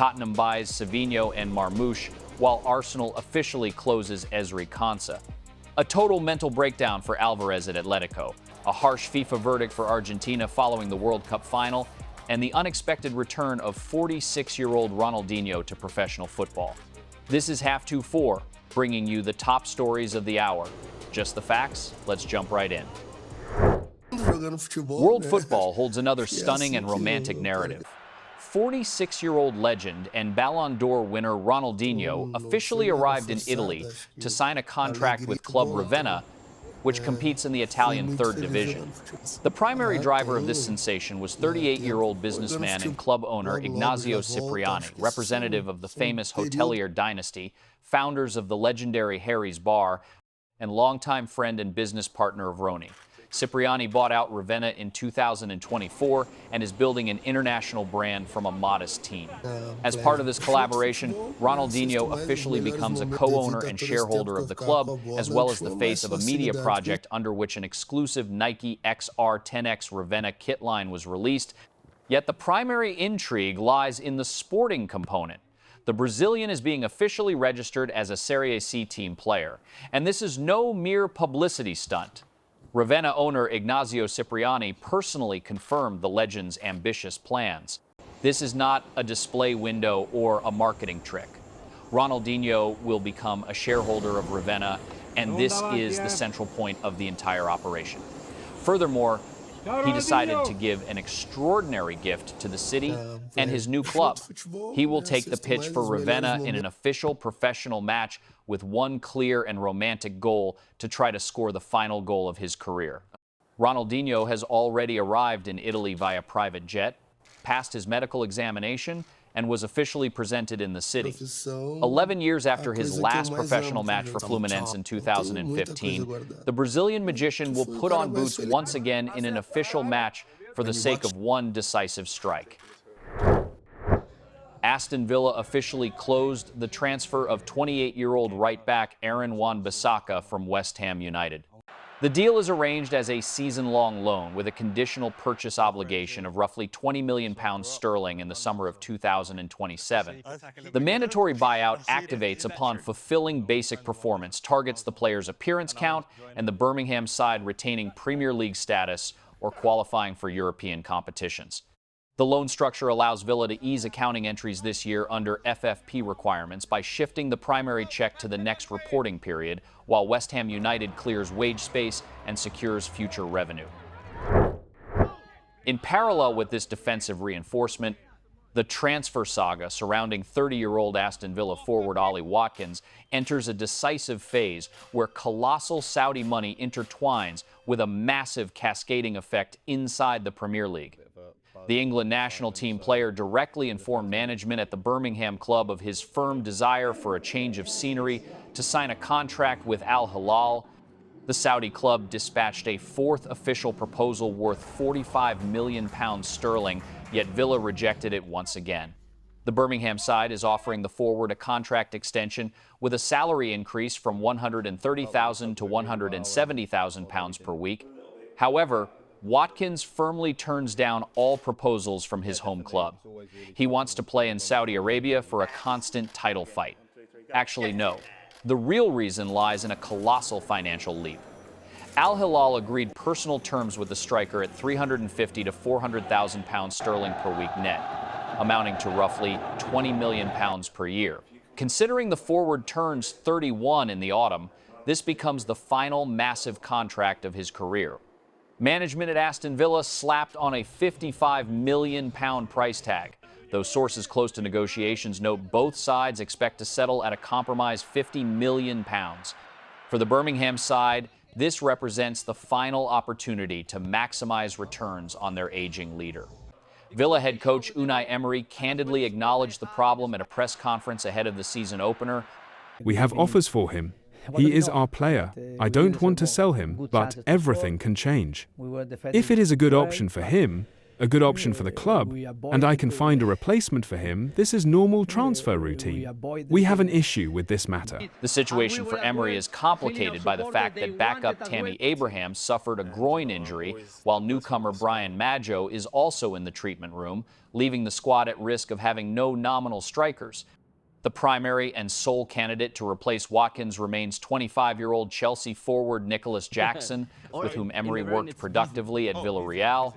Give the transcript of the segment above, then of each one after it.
Tottenham buys Savinho and Marmoush, while Arsenal officially closes Ezri Konsa. A total mental breakdown for Alvarez at Atletico, a harsh FIFA verdict for Argentina following the World Cup final, and the unexpected return of 46-year-old Ronaldinho to professional football. This is Half 2-4, bringing you the top stories of the hour. Just the facts? Let's jump right in. World football holds another stunning and romantic narrative. 46-year-old legend and Ballon d'Or winner Ronaldinho officially arrived in Italy to sign a contract with club Ravenna, which competes in the Italian third division. The primary driver of this sensation was 38-year-old businessman and club owner Ignazio Cipriani, representative of the famous hotelier dynasty, founders of the legendary Harry's Bar, and longtime friend and business partner of Roni. Cipriani bought out Ravenna in 2024 and is building an international brand from a modest team. As part of this collaboration, Ronaldinho officially becomes a co-owner and shareholder of the club, as well as the face of a media project under which an exclusive Nike XR10X Ravenna kit line was released. Yet the primary intrigue lies in the sporting component. The Brazilian is being officially registered as a Serie C team player, and this is no mere publicity stunt. Ravenna owner Ignazio Cipriani personally confirmed the legend's ambitious plans. This is not a display window or a marketing trick. Ronaldinho will become a shareholder of Ravenna, and this is the central point of the entire operation. Furthermore, he decided to give an extraordinary gift to the city and his new club. He will take the pitch for Ravenna in an official professional match with one clear and romantic goal to try to score the final goal of his career. Ronaldinho has already arrived in Italy via private jet, passed his medical examination, and was officially presented in the city. 11 years after his last professional match for Fluminense in 2015, the Brazilian magician will put on boots once again in an official match for the sake of one decisive strike. Aston Villa officially closed the transfer of 28-year-old right-back Aaron Wan-Bissaka from West Ham United. The deal is arranged as a season-long loan with a conditional purchase obligation of roughly £20 million sterling in the summer of 2027. The mandatory buyout activates upon fulfilling basic performance, targets the player's appearance count, and the Birmingham side retaining Premier League status or qualifying for European competitions. The loan structure allows Villa to ease accounting entries this year under FFP requirements by shifting the primary check to the next reporting period, while West Ham United clears wage space and secures future revenue. In parallel with this defensive reinforcement, the transfer saga surrounding 30-year-old Aston Villa forward Ollie Watkins enters a decisive phase where colossal Saudi money intertwines with a massive cascading effect inside the Premier League. The England national team player directly informed management at the Birmingham club of his firm desire for a change of scenery to sign a contract with Al Hilal. The Saudi club dispatched a fourth official proposal worth £45 million sterling, yet Villa rejected it once again. The Birmingham side is offering the forward a contract extension with a salary increase from £130,000 to £170,000 per week. However, Watkins firmly turns down all proposals from his home club. He wants to play in Saudi Arabia for a constant title fight. Actually, no. The real reason lies in a colossal financial leap. Al Hilal agreed personal terms with the striker at £350,000 to £400,000 sterling per week net, amounting to roughly £20 million per year. Considering the forward turns 31 in the autumn, this becomes the final massive contract of his career. Management at Aston Villa slapped on a £55 million price tag, though sources close to negotiations note both sides expect to settle at a compromise £50 million. For the Birmingham side, this represents the final opportunity to maximize returns on their aging leader. Villa head coach Unai Emery candidly acknowledged the problem at a press conference ahead of the season opener. We have offers for him. He is our player. I don't want to sell him, but everything can change. If it is a good option for him, a good option for the club, and I can find a replacement for him, this is normal transfer routine. We have an issue with this matter. The situation for Emery is complicated by the fact that backup Tammy Abraham suffered a groin injury, while newcomer Brian Maggio is also in the treatment room, leaving the squad at risk of having no nominal strikers. The primary and sole candidate to replace Watkins remains 25-year-old Chelsea forward Nicholas Jackson, with whom Emery worked productively at Villarreal.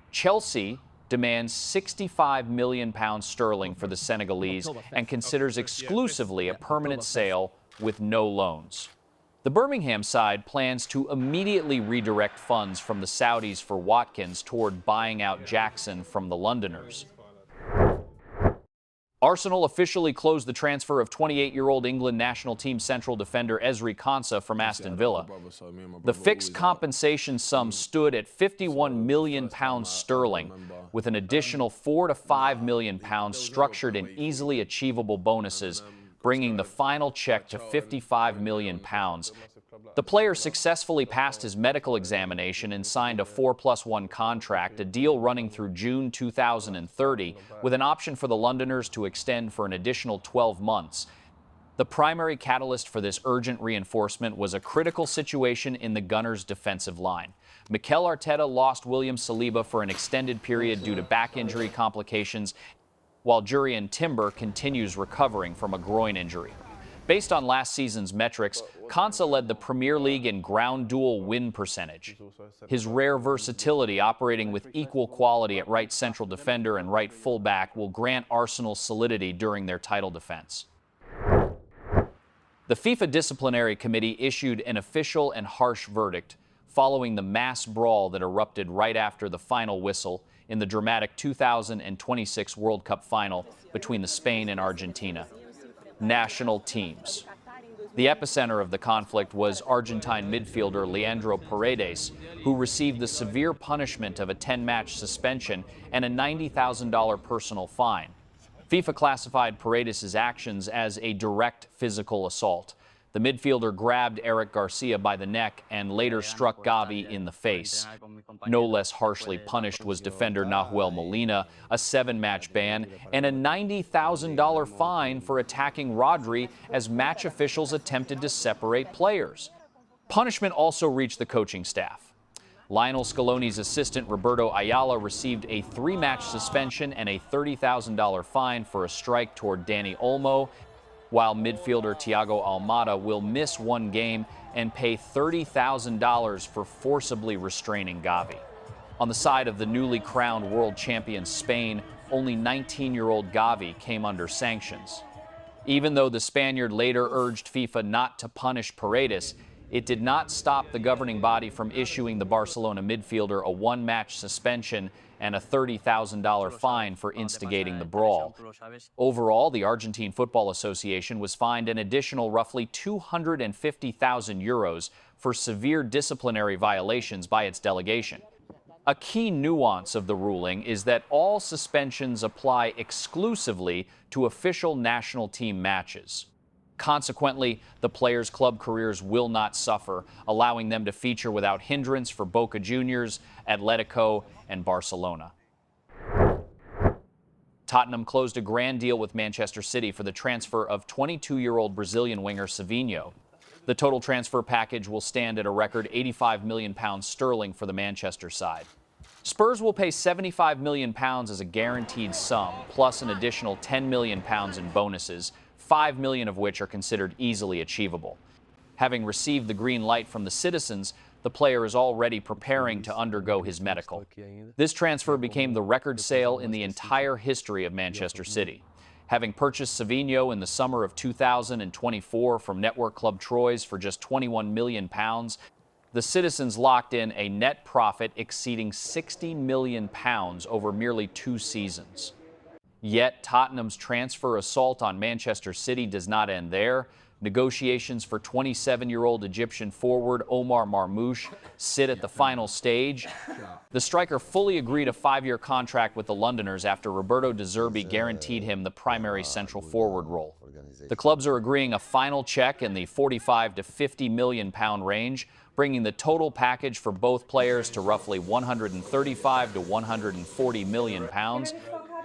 Chelsea demands £65 million for the Senegalese and considers exclusively a permanent sale with no loans. The Birmingham side plans to immediately redirect funds from the Saudis for Watkins toward buying out Jackson from the Londoners. Arsenal officially closed the transfer of 28-year-old England national team central defender Ezri Konsa from Aston Villa. The fixed compensation sum stood at £51 million sterling, with an additional £4 to £5 million structured in easily achievable bonuses, bringing the final check to £55 million. The player successfully passed his medical examination and signed a 4+1 contract, a deal running through June 2030, with an option for the Londoners to extend for an additional 12 months. The primary catalyst for this urgent reinforcement was a critical situation in the Gunners' defensive line. Mikel Arteta lost William Saliba for an extended period due to back injury complications, while Jurrien Timber continues recovering from a groin injury. Based on last season's metrics, Konsa led the Premier League in ground duel win percentage. His rare versatility, operating with equal quality at right central defender and right fullback, will grant Arsenal solidity during their title defense. The FIFA Disciplinary Committee issued an official and harsh verdict following the mass brawl that erupted right after the final whistle in the dramatic 2026 World Cup final between Spain and Argentina. National teams. The epicenter of the conflict was Argentine midfielder Leandro Paredes, who received the severe punishment of a 10-match suspension and a $90,000 personal fine. FIFA classified Paredes' actions as a direct physical assault. The midfielder grabbed Eric Garcia by the neck and later struck Gavi in the face. No less harshly punished was defender Nahuel Molina, a 7-match ban, and a $90,000 fine for attacking Rodri as match officials attempted to separate players. Punishment also reached the coaching staff. Lionel Scaloni's assistant Roberto Ayala received a 3-match suspension and a $30,000 fine for a strike toward Dani Olmo, while midfielder Thiago Almada will miss 1 game and pay $30,000 for forcibly restraining Gavi. On the side of the newly crowned world champion Spain, only 19-year-old Gavi came under sanctions. Even though the Spaniard later urged FIFA not to punish Paredes, it did not stop the governing body from issuing the Barcelona midfielder a 1-match suspension and a $30,000 fine for instigating the brawl. Overall, the Argentine Football Association was fined an additional roughly €250,000 for severe disciplinary violations by its delegation. A key nuance of the ruling is that all suspensions apply exclusively to official national team matches. Consequently, the players' club careers will not suffer, allowing them to feature without hindrance for Boca Juniors, Atletico, and Barcelona. Tottenham closed a grand deal with Manchester City for the transfer of 22-year-old Brazilian winger Savinho. The total transfer package will stand at a record £85 million sterling for the Manchester side. Spurs will pay £75 million as a guaranteed sum, plus an additional £10 million in bonuses, $5 million of which are considered easily achievable. Having received the green light from the citizens, the player is already preparing to undergo his medical. This transfer became the record sale in the entire history of Manchester City. Having purchased Savinho in the summer of 2024 from network club Troyes for just £21 million, the citizens locked in a net profit exceeding £60 million over merely 2 seasons. Yet Tottenham's transfer assault on Manchester City does not end there. Negotiations for 27-year-old Egyptian forward Omar Marmoush sit at the final stage. The striker fully agreed a 5-year contract with the Londoners after Roberto De Zerbi guaranteed him the primary central forward role. The clubs are agreeing a final check in the 45 to 50 million pound range, bringing the total package for both players to roughly 135 to 140 million pounds.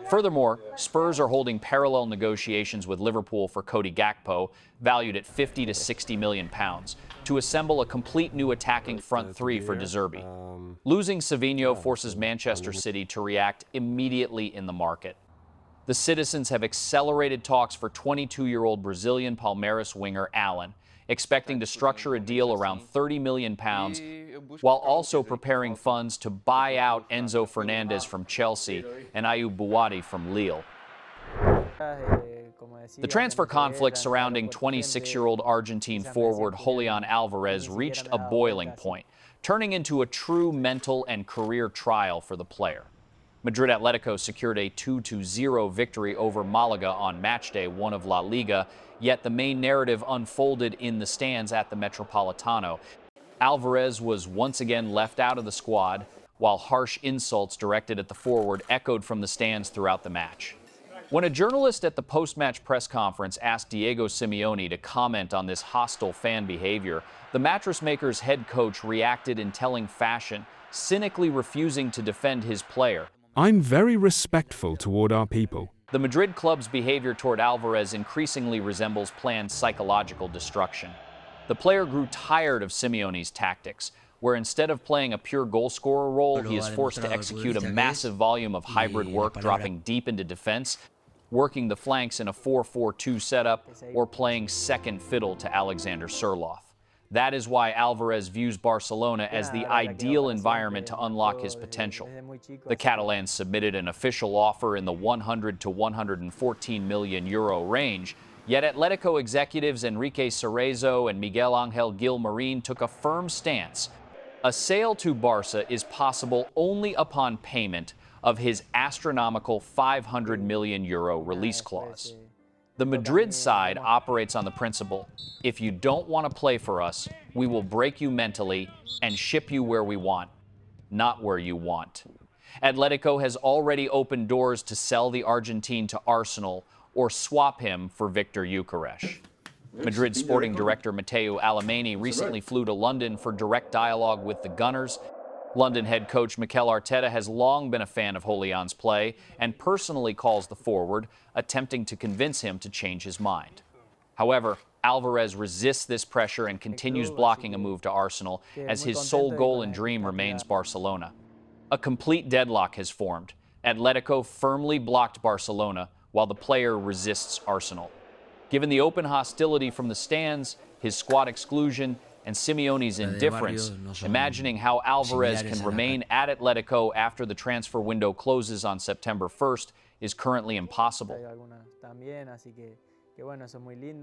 Furthermore, Spurs are holding parallel negotiations with Liverpool for Cody Gakpo, valued at 50 to 60 million pounds, to assemble a complete new attacking front three for De Zerbi. Losing Savinho forces Manchester City to react immediately in the market. The citizens have accelerated talks for 22-year-old Brazilian Palmeiras winger Allen, expecting to structure a deal around 30 million pounds, while also preparing funds to buy out Enzo Fernandez from Chelsea and Ayub Buwadi from Lille. The transfer conflict surrounding 26-year-old Argentine forward Julian Alvarez reached a boiling point, turning into a true mental and career trial for the player. Madrid Atletico secured a 2-0 victory over Malaga on matchday 1 of La Liga, yet the main narrative unfolded in the stands at the Metropolitano. Alvarez was once again left out of the squad, while harsh insults directed at the forward echoed from the stands throughout the match. When a journalist at the post-match press conference asked Diego Simeone to comment on this hostile fan behavior, the Mattress Maker's head coach reacted in telling fashion, cynically refusing to defend his player. I'm very respectful toward our people. The Madrid club's behavior toward Alvarez increasingly resembles planned psychological destruction. The player grew tired of Simeone's tactics, where instead of playing a pure goal-scorer role, he is forced to execute a massive volume of hybrid work, dropping deep into defense, working the flanks in a 4-4-2 setup, or playing second fiddle to Alexander Sørloth. That is why Alvarez views Barcelona as the ideal environment to unlock his potential. The Catalans submitted an official offer in the 100 to 114 million euro range, yet Atletico executives Enrique Cerezo and Miguel Angel Gil Marin took a firm stance. A sale to Barca is possible only upon payment of his astronomical 500 million euro release clause. The Madrid side operates on the principle, if you don't want to play for us, we will break you mentally and ship you where we want, not where you want. Atletico has already opened doors to sell the Argentine to Arsenal or swap him for Victor Gyökeres. Madrid sporting director Mateu Alemany recently flew to London for direct dialogue with the Gunners. London head coach Mikel Arteta has long been a fan of Julian's play and personally calls the forward, attempting to convince him to change his mind. However, Alvarez resists this pressure and continues blocking a move to Arsenal as his sole goal and dream remains Barcelona. A complete deadlock has formed. Atletico firmly blocked Barcelona while the player resists Arsenal. Given the open hostility from the stands, his squad exclusion, and Simeone's indifference, imagining how Alvarez can remain at Atletico after the transfer window closes on September 1st is currently impossible.